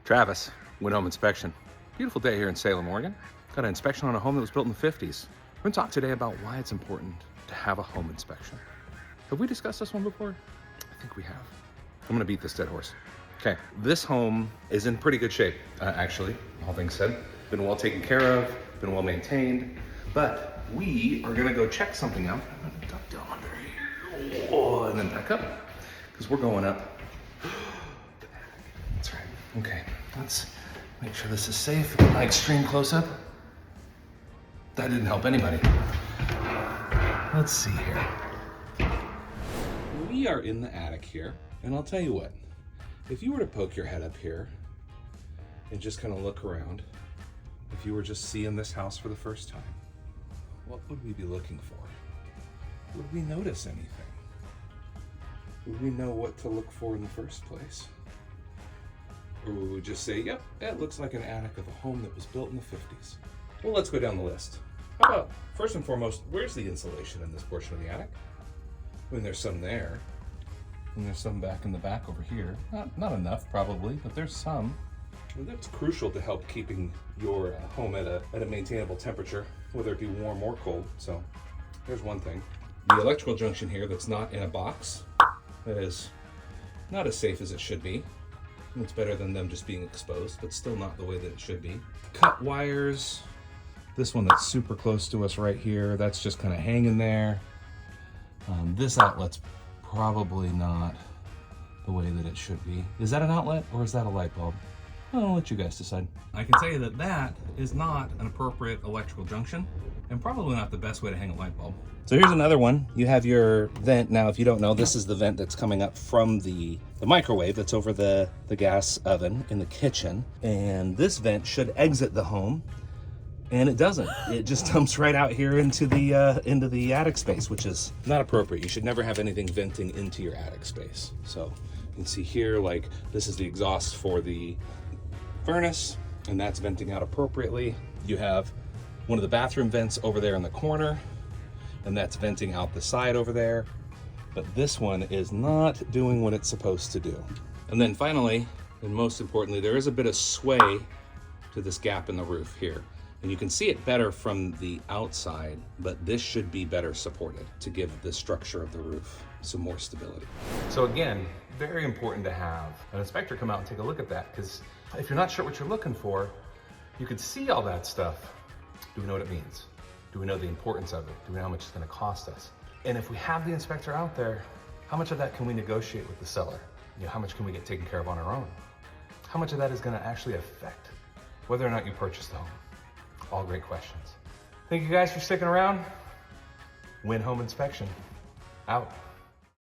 Travis, went home inspection. Beautiful day here in Salem, Oregon. Got an inspection on a home that was built in the 50s. We're gonna talk today about why it's important to have a home inspection. Have we discussed this one before? I think we have. I'm gonna beat this dead horse. Okay, this home is in pretty good shape, actually, all things said. Been well taken care of, been well maintained, but we are gonna go check something out. I'm gonna duck down under here, whoa, and then back up, because we're going up. That's right, okay. Let's make sure this is safe. My extreme close-up. That didn't help anybody. Let's see here. We are in the attic here, and I'll tell you what, if you were to poke your head up here and just kind of look around, if you were just seeing this house for the first time, what would we be looking for? Would we notice anything? Would we know what to look for in the first place? Or would we just say, yep, that looks like an attic of a home that was built in the 50s? Well, let's go down the list. How about, first and foremost, where's the insulation in this portion of the attic? I mean, there's some there, and there's some back in the back over here. Not enough, probably, but there's some. And that's crucial to help keeping your home at a maintainable temperature, whether it be warm or cold. So there's one thing. The electrical junction here that's not in a box, that is not as safe as it should be. It's better than them just being exposed, but still not the way that it should be. Cut wires. This one that's super close to us right here, that's just kind of hanging there. This outlet's probably not the way that it should be. Is that an outlet or is that a light bulb? I'll let you guys decide. I can tell you that that is not an appropriate electrical junction and probably not the best way to hang a light bulb. So here's another one. You have your vent. Now, if you don't know, this is the vent that's coming up from the microwave that's over the gas oven in the kitchen. And this vent should exit the home, and it doesn't. It just dumps right out here into the attic space, which is not appropriate. You should never have anything venting into your attic space. So you can see here, like, this is the exhaust for the furnace, and that's venting out appropriately. You have one of the bathroom vents over there in the corner, and that's venting out the side over there. But this one is not doing what it's supposed to do. And then finally, and most importantly, there is a bit of sway to this gap in the roof here. And you can see it better from the outside, but this should be better supported to give the structure of the roof some more stability. So again, very important to have an inspector come out and take a look at that, because if you're not sure what you're looking for, you could see all that stuff. Do we know what it means? Do we know the importance of it? Do we know how much it's gonna cost us? And if we have the inspector out there, how much of that can we negotiate with the seller? You know, how much can we get taken care of on our own? How much of that is gonna actually affect whether or not you purchase the home? All great questions. Thank you guys for sticking around. Win Home Inspection, out.